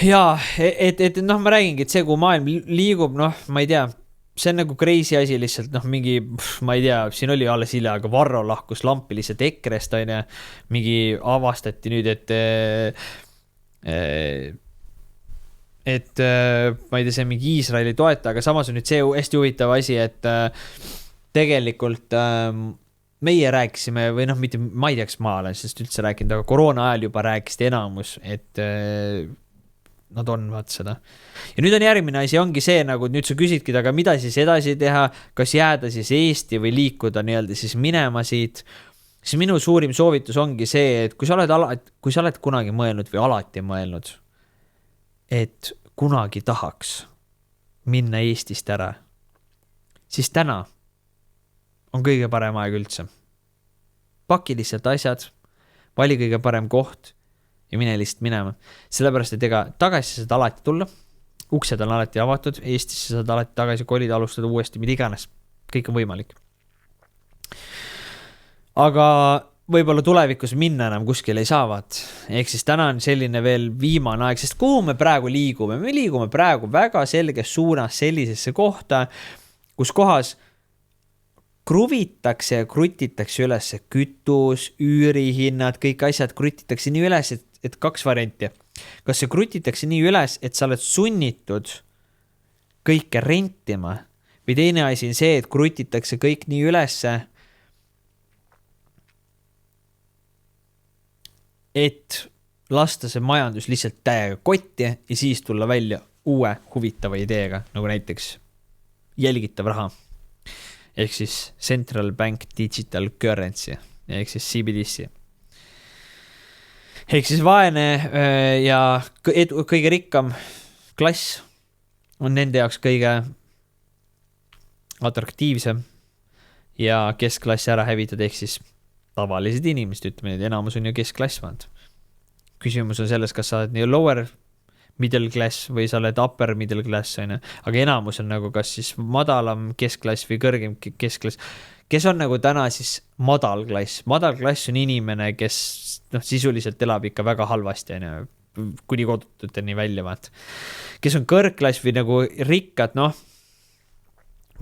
Ja, et ma räägingi, et see, kui maailm liigub, ma ei tea, see on nagu crazy asi lihtsalt, mingi, ma ei tea, siin oli alles hilja, aga Varro lahkus lampi lihtsalt EKRE-st, mingi avastati nüüd, et ma ei tea, see mingi Iisraeli toeta, aga samas on nüüd see hästi huvitav asi, et tegelikult meie rääkisime, või mitte, ma ei teaks, ma olen sellest üldse rääkinud, aga koroona ajal juba rääkisid enamus, et nad on vaat seda. Ja nüüd on järgmine asi, ongi see, nagu nüüd sa küsidki, aga mida siis edasi teha, kas jääda siis Eesti või liikuda nii-öelda siis minema siit, siis minu suurim soovitus ongi see, et kui sa oled kunagi mõelnud või alati mõelnud, et kunagi tahaks minna Eestist ära, siis täna on kõige parem aeg üldse. Paki lihtsalt asjad, vali kõige parem koht ja mine lihtsalt minema. Sellepärast, et ega tagasi saad alati tulla, uksed on alati avatud, Eestisse saad alati tagasi kolida, alustada uuesti, mida iganes. Kõik on võimalik. Aga võib-olla tulevikus minna enam kuskil ei saavat. Ehk siis täna on selline veel viimane aeg, sest kuhu me praegu liigume? Me liigume praegu väga selges suunas sellisesse kohta, kus kohas kruvitakse ja krutitakse üles kütus, üürihinnad, kõik asjad krutitakse nii üles, et kaks varianti. Kas see krutitakse nii üles, et sa oled sunnitud kõike rentima või teine asi on see, et krutitakse kõik nii üles, et lasta see majandus lihtsalt täiega kotti ja siis tulla välja uue huvitava ideega, nagu näiteks jälgitav raha. Ehk siis Central Bank Digital Currency, ehk siis CBDC. Ehk siis vaene ja kõige rikkam klass on nende jaoks kõige atraktiivsem ja keskklassi ära hävitada, ehk siis tavalised inimesed, ütleme need, enamus on ju keskklass vand. Küsimus on selles, kas sa oled nii lower middle class või sa oled upper middle class, aga enamus on nagu kas siis madalam keskklass või kõrgem keskklass, kes on nagu täna siis madal klass. Madal klass on inimene, kes sisuliselt elab ikka väga halvasti, kuni kodututeni välja vaat. Kes on kõrgklass või nagu rikkad, ma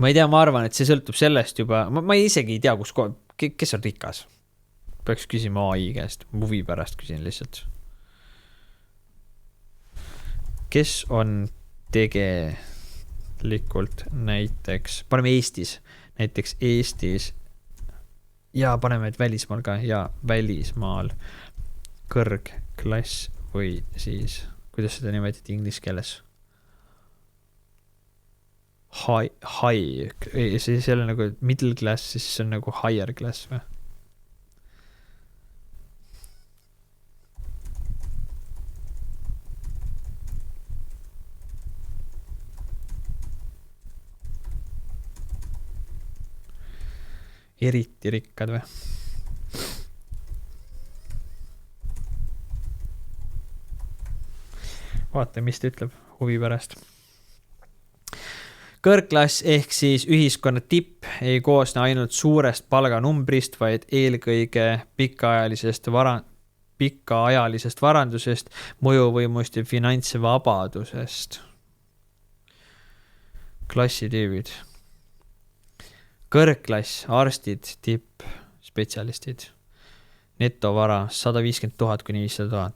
ei tea, ma arvan, et see sõltub sellest juba, ma isegi ei tea, kes on rikas. Peaks küsima AI käest, huvi pärast küsin lihtsalt. Kes on tegelikult näiteks, paneme Eestis ja paneme et välismaal ka ja välismaal kõrgklass või siis, kuidas seda nimetati inglise keeles? High, see on nagu middle class, siis see on nagu higher class või? Eriti rikkad või? Vaata, mis ta ütleb huvi pärast. Kõrgklass ehk siis ühiskonna tipp ei koosne ainult suurest palganumbrist, vaid eelkõige pikaajalisest varandusest, mõjuvõimust ja finantsvabadusest. Klassitüübid. Kõrgklass, arstid, tipp, spetsialistid. Netovara 150 000 kuni 500 000.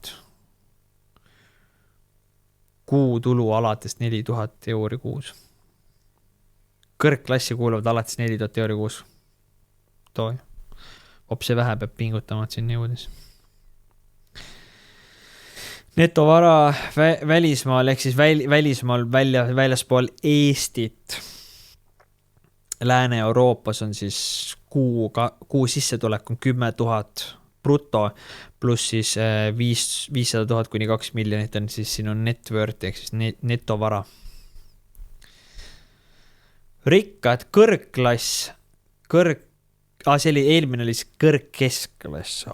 Kuutulu alates 4000 euri kuus. Kõrgklassi kuuluvad alates 4000 euri kuus. Hoopis vähe peab pingutama, et sinna jõudis. Netovara välismaal ehk siis välismaal väljaspool Eestit. Lääne-Euroopas on siis kuu sissetulek on 10 000 bruto pluss siis 500 000 kuni 2 miljonit on siis sinu net worth ehk siis netovara. Rikkad kõrgklass, see oli eelmine oli siis kõrgkeskklass,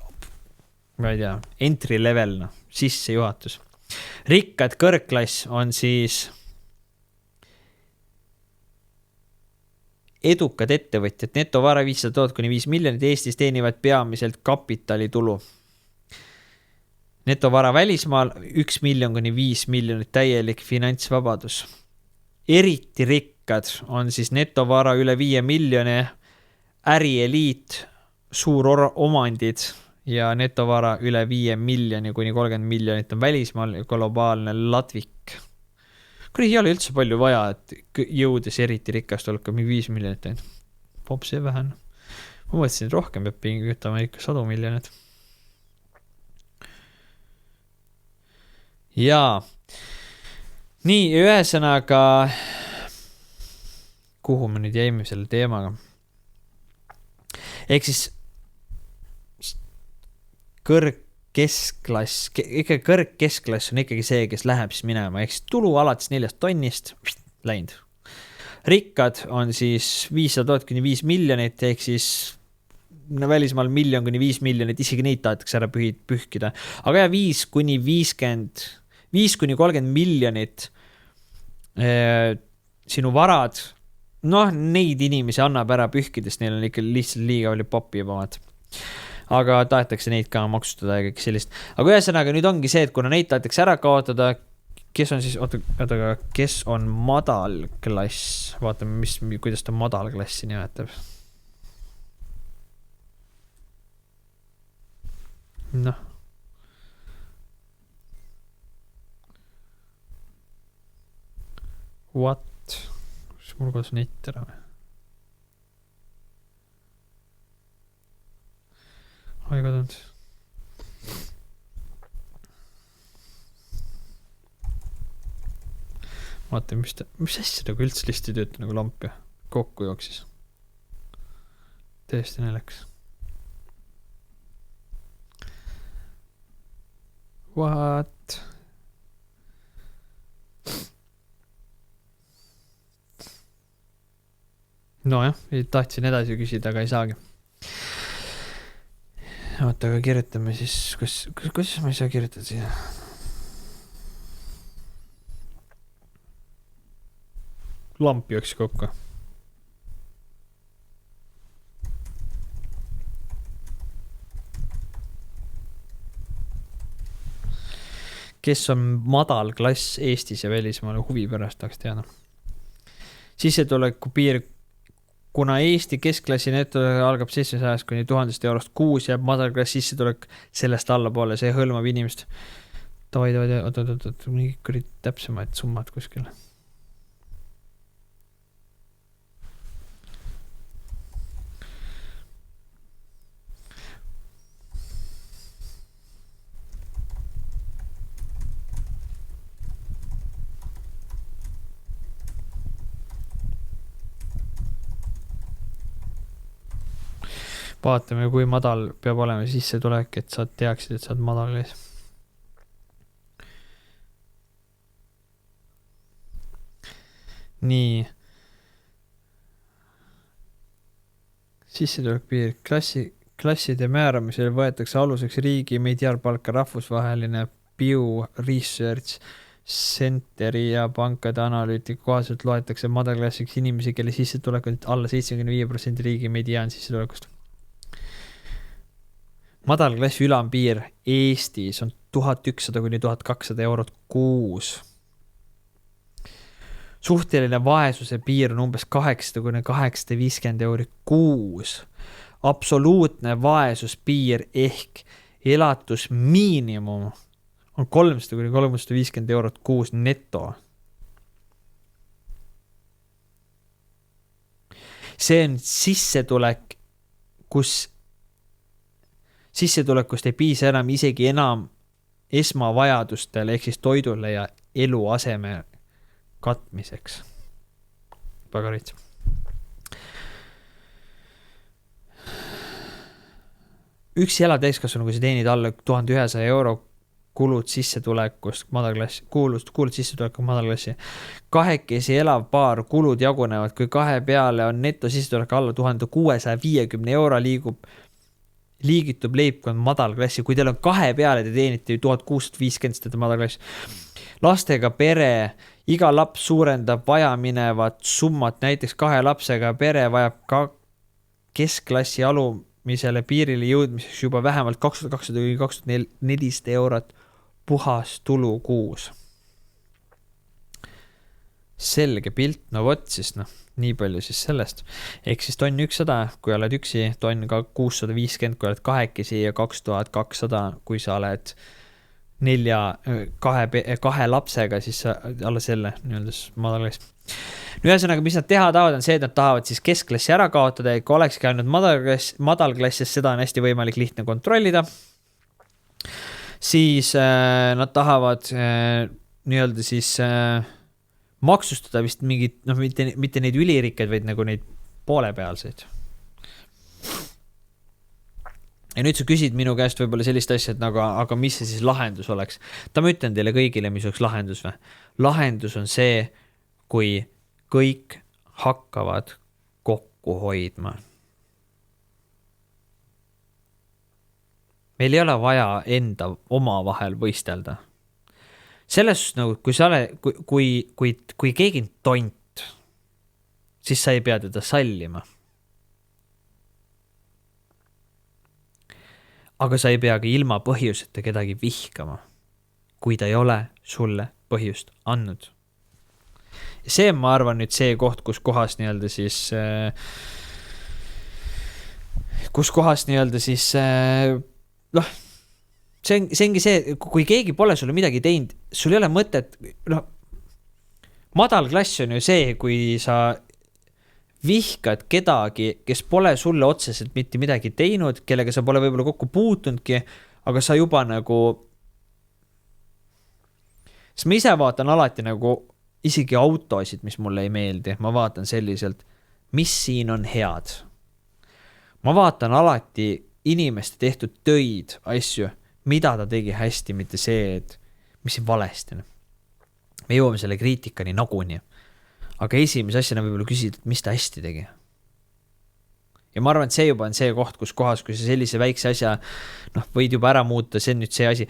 ma ei tea, entry level, sissejuhatus. Rikkad kõrgklass on siis edukad ettevõtjad, netovara 500 000 kuni 5 miljonit, Eestis teenivad peamiselt kapitalitulu. Netovara välismaal 1 miljon kuni 5 miljonit täielik finantsvabadus. Eriti rikkad on siis netovara üle 5 miljoni, ärieliit, suur omandid ja netovara üle 5 miljoni kuni 30 miljonit on välismaal ja globaalne latvik. Kui ei ole üldse palju vaja, et jõudes eriti rikast olka 5 miljonit ainult. Hoopis see vähen. Ma mõtlesin, et rohkem peab pingutama ikka 100 miljonit. Jaa. Nii, ühesõnaga, kuhu me nüüd jäime selle teemaga? Ehk siis kõrgkeskklass on ikkagi see, kes läheb siis minema, ehk siis tulu alates 4 tonnist läinud. Rikkad on siis 500 000 kuni 5 miljonit, ehk siis välismaal 1 miljon kuni 5 miljonit, isegi neid tahetakse ära pühkida. Aga 5 kuni 30 miljonit sinu varad, neid inimesi annab ära pühkides, neil on ikka lihtsalt liiga palju popi juba vaat. Aga tahetakse neid ka maksustada ja kõik sellist. Aga ühesõnaga nüüd ongi see, et kuna neid tahetakse ära kaotada, kes on siis, kes on madal klass? Vaatame, kuidas ta madal klassi nimetab. What? Mul kodus net ära või? Oi kadunud. Vaata, mis asja nagu üldse listi tööta nagu lamp ja kokku jooksis. Tõesti näleks. What? Nojah, tahtsin edasi küsida, aga ei saagi. Oota, aga kirjutame siis, kuidas ma ei saa kirjutada siia? Lamp jooks kokku. Kes on madal klass Eestis ja välismaal, huvi pärast tahaks teada. Sissetuleku piir, kuna Eesti keskklassi neto algab 700 kuni 1000 eurost kuus, jääb madal klass sissetulek sellest allapoole, see hõlmab inimest. Oot, mingi kõrid täpsemaid summad kuskil. Vaatame, kui madal peab olema sissetulek, et sa teaksid, et sa oled madal klass. Nii. Sissetulek piir. Klasside määramisel võetakse aluseks riigi mediaarpalka rahvusvaheline Pew Research Centeri ja pankade analüütika kohaselt loetakse madalklassiks inimesi, kelle sissetulek on alla 75% riigi mediaan sissetulekust. Madalklassi ülampiir Eestis on 1100 kuni 1200 eurot kuus. Suhteline vaesuse piir on umbes 800 kuni 850 eurot kuus. Absoluutne vaesuspiir ehk elatusmiinimum on 300 kuni 350 eurot kuus neto. See on sissetulek, kus sissetulekust ei piisa isegi enam esmavajadustel ehk siis toidule ja eluaseme katmiseks. Väga rits. Üks ela täiskasvanu, kui sa teenid alla 1100 euro kulud sissetulekust madalklassi, kulud sissetulekust madalklassi. Kahekesi elav paar kulud jagunevad, kui kahe peale on neto sissetulek alla 1650 euro liigitub leibkond madalklassi. Kui teil on kahe peale, te teenite 1650 seda madalklassi. Lastega pere, iga laps suurendab vajaminevat summat, näiteks 2 lapsega pere vajab ka keskklassi alumisele piirile jõudmiseks juba vähemalt 2200–2400 eurot puhas tulu kuus. Selge pilt, no võt siis nii palju siis sellest. Ehk siis tonn 100, kui oled üksi, tonn 650, kui oled kahekesi ja 2200, kui sa oled kahe lapsega, siis alla selle madalklass. Ühesõnaga, mis nad teha tahavad, on see, et nad tahavad siis keskklassi ära kaotada, kui oleks käinud madalklassis, seda on hästi võimalik lihtne kontrollida. Siis nad tahavad nii-öelda siis maksustada vist mingid, mitte neid ülirikkeid, vaid nagu neid poolepealseid. Ja nüüd sa küsid minu käest võib-olla sellist asja, et aga mis see siis lahendus oleks? Ma ütlen teile kõigile, mis oleks lahendus või? Lahendus on see, kui kõik hakkavad kokku hoidma. Meil ei ole vaja enda oma vahel võistelda. Selles, kui keegi on tont, siis sa ei pea teda sallima. Aga sa ei pea ka ilma põhjuseta kedagi vihkama, kui ta ei ole sulle põhjust andnud. Ja see on, ma arvan, nüüd see koht, kus kohas nii-öelda siis see ongi see, kui keegi pole sulle midagi teinud, sul ei ole mõtet, madal klass on ju see, kui sa vihkad kedagi, kes pole sulle otseselt mitte midagi teinud, kellega sa pole võib-olla kokku puutunudki, aga sa juba sest ma ise vaatan alati isegi autosid, mis mulle ei meeldi, ma vaatan selliselt, mis siin on head. Ma vaatan alati inimeste tehtud töid, asju, mida ta tegi hästi, mitte see, et mis siin valesti. Me jõuame selle kriitikani nagunii. Aga esimese asjana võib-olla küsid, et mis ta hästi tegi. ja ma arvan, et see juba on see koht, kus kohas, kui sa sellise väikse asja võid juba ära muuta, see on nüüd see asi.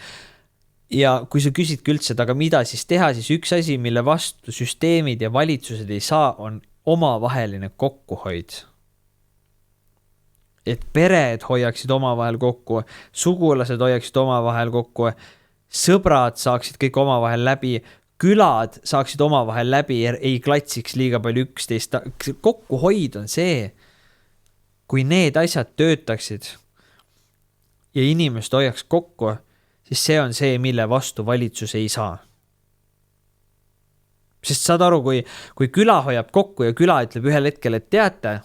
Ja kui sa küsidki üldse, aga mida siis teha, siis üks asi, mille vastu süsteemid ja valitsused ei saa, on omavaheline kokkuhoid. Et pered hoiaksid omavahel kokku, sugulased hoiaksid omavahel kokku, sõbrad saaksid kõik omavahel läbi, külad saaksid omavahel läbi, ei klatsiks liiga palju üksteist. Kokkuhoid on see, kui need asjad töötaksid ja inimest hoiaks kokku, siis see on see, mille vastu valitsus ei saa. Sest saad aru, kui küla hoiab kokku ja küla ütleb ühel hetkel, et teate,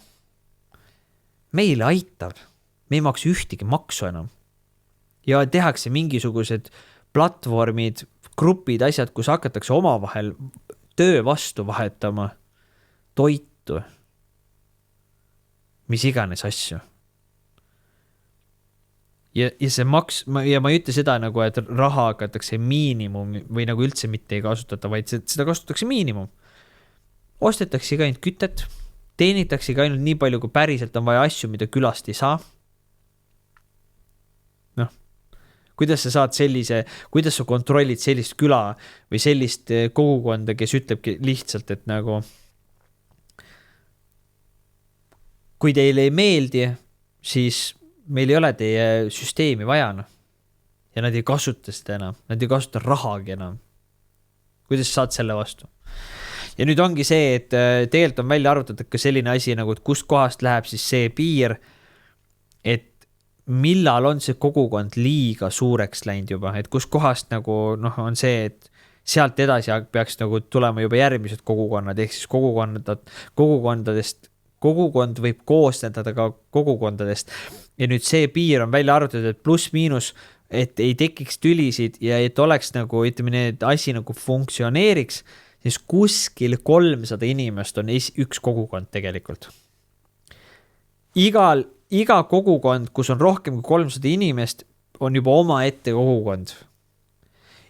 meile aitab, me ei maksa ühtegi maksu enam. Ja tehakse mingisugused platvormid, grupid, asjad, kus hakatakse omavahel töö vastu vahetama, toitu, mis iganes asju. Ja see maks, ja ma ei ütle seda nagu, et raha hakatakse miinimum või nagu üldse mitte ei kasutata, vaid seda kasutatakse miinimum. Ostetakse ka ainult kütet, teenitakse ka ainult nii palju, kui päriselt on vaja asju, mida külast ei saa. Kuidas sa saad kuidas sa kontrollid sellist küla või sellist kogukonda, kes ütlebki lihtsalt, et nagu kui teile ei meeldi, siis meil ei ole teie süsteemi vaja. Ja nad ei kasuta seda enam, nad ei kasuta rahagi enam. Kuidas sa saad selle vastu? Ja nüüd ongi see, et tegelikult on välja arvutatud ka selline asi, nagu, et kust kohast läheb siis see piir, et millal on see kogukond liiga suureks läinud juba, et kus kohast nagu on see, et sealt edasi peaks nagu tulema juba järgmised kogukonnad, ehk siis kogukondadest, kogukond võib koosneda ka kogukondadest ja nüüd see piir on välja arvutatud, et pluss miinus, et ei tekiks tülisid ja et oleks nagu, ütleme, need asi nagu funktsioneeriks, siis kuskil 300 inimest on üks kogukond tegelikult. Iga kogukond, kus on rohkem kui 300 inimest, on juba oma ette kogukond.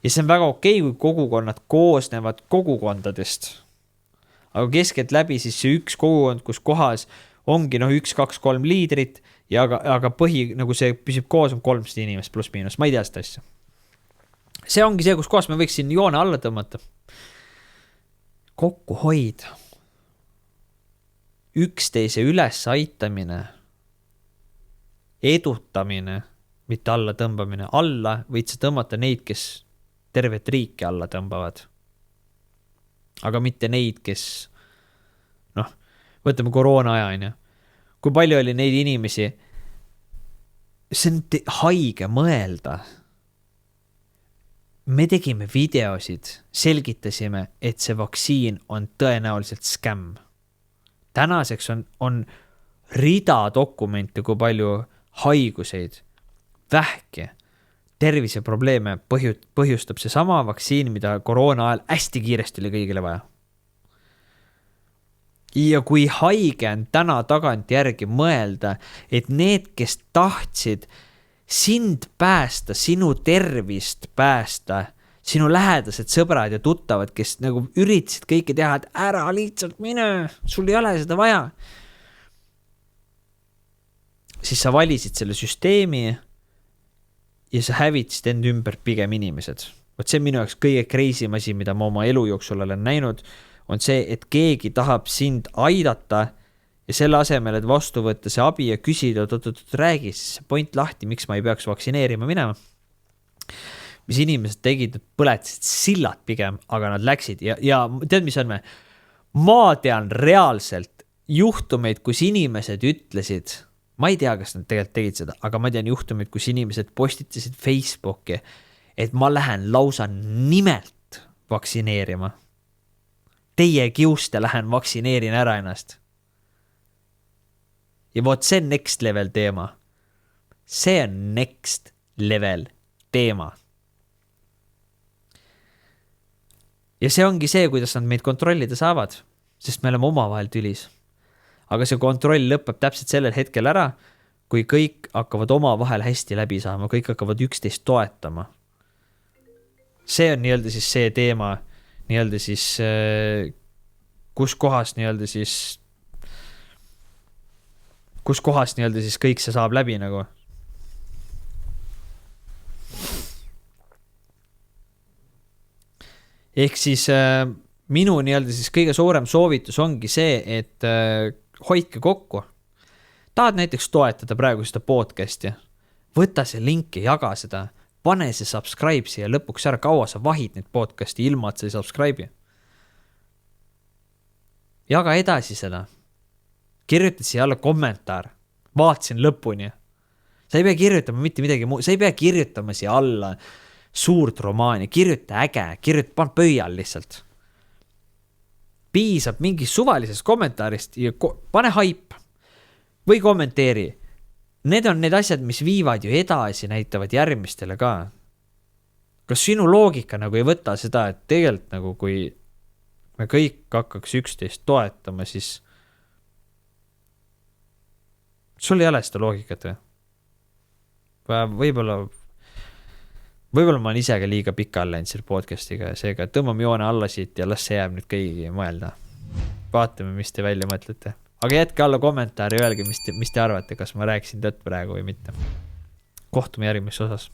Ja see on väga okei, kui kogukonnad koosnevad kogukondadest. Aga keskelt läbi siis see üks kogukond, kus kohas ongi 1, 2, 3 liidrit ja aga põhi, nagu see püsib koos, on 300 inimest pluss miinus. Ma ei tea seda asja. See ongi see, kus kohas me võiks siin joone alla tõmmata. Kokkuhoid. Üksteise üles aitamine. Edutamine, mitte alla tõmbamine. Alla võid sa tõmmata neid, kes tervet riiki alla tõmbavad. Aga mitte neid, kes, võtame koroona aja, kui palju oli neid inimesi, see on haige mõelda. Me tegime videosid, selgitasime, et see vaktsiin on tõenäoliselt skämm. Tänaseks on rida dokumente, kui palju haiguseid, vähki, terviseprobleeme põhjustab see sama vaktsiin, mida koroona ajal hästi kiiresti oli kõigile vaja. Ja kui haige on täna tagant järgi mõelda, et need, kes tahtsid sind päästa, sinu tervist päästa, sinu lähedased sõbrad ja tuttavad, kes nagu üritasid kõike teha, et ära lihtsalt mine, sul ei ole seda vaja. Siis sa valisid selle süsteemi ja sa hävitasid end ümber pigem inimesed. Võt see minu jaoks kõige crazy'm asi, mida ma oma elu jooksul olen näinud, on see, et keegi tahab sind aidata ja selle asemel, et vastu võtta see abi ja küsida, räägi siis point lahti, miks ma ei peaks vaktsineerima minema. Mis inimesed tegid, et põletasid sillad pigem, aga nad läksid ja tead, mis on me? Ma tean reaalselt juhtumeid, kus inimesed ütlesid, ma ei tea, kas nad tegelikult tegid seda, aga ma tean juhtumeid, kus inimesed postitasid Facebooki, et ma lähen lausa nimelt vaktsineerima. Teie kiuste lähen vaktsineerin ära ennast. Ja vot see next level teema. See on next level teema. Ja see ongi see, kuidas nad meid kontrollida saavad, sest me oleme omavahel tülis. Aga see kontroll lõpeb täpselt sellel hetkel ära, kui kõik hakkavad omavahel hästi läbi saama, kõik hakkavad üksteist toetama. See on nii-öelda siis see teema, nii-öelda siis, kus kohas nii-öelda siis kus kohast nii-öelda siis kõik see saab läbi nagu. Ehk siis minu nii-öelda siis kõige suurem soovitus ongi see, et hoidke kokku. Tahad näiteks toetada praegu seda podcasti, võta see link ja jaga seda, pane see subscribe siia lõpuks ära, kaua sa vahid neid podcasti ilma, et sa ei subscribe'i. Jaga edasi seda. Kirjuta siia alla kommentaar. Vaatasin lõpuni. Sa ei pea kirjutama mitte midagi muu, sa ei pea kirjutama siia alla suurt romaani, kirjuta äge, pan pöial lihtsalt. Piisab mingist suvalisest kommentaarist ja pane hype või kommenteeri. Need on need asjad, mis viivad ju edasi, näitavad järgmistele ka. Kas sinu loogika nagu ei võta seda, et tegelikult nagu kui me kõik hakkaks üksteist toetama, siis sul ei ole seda loogikat või? Võib-olla ma olen ise ka liiga pika all läinud selle podcastiga ja seega tõmbame joone alla siit ja las see jääb nüüd kõigi mõelda. Vaatame, mis te välja mõtlete. Aga jätke alla kommentaari ja öelge, mis te arvate, kas ma rääkisin tõtt praegu või mitte. Kohtume järgmises osas.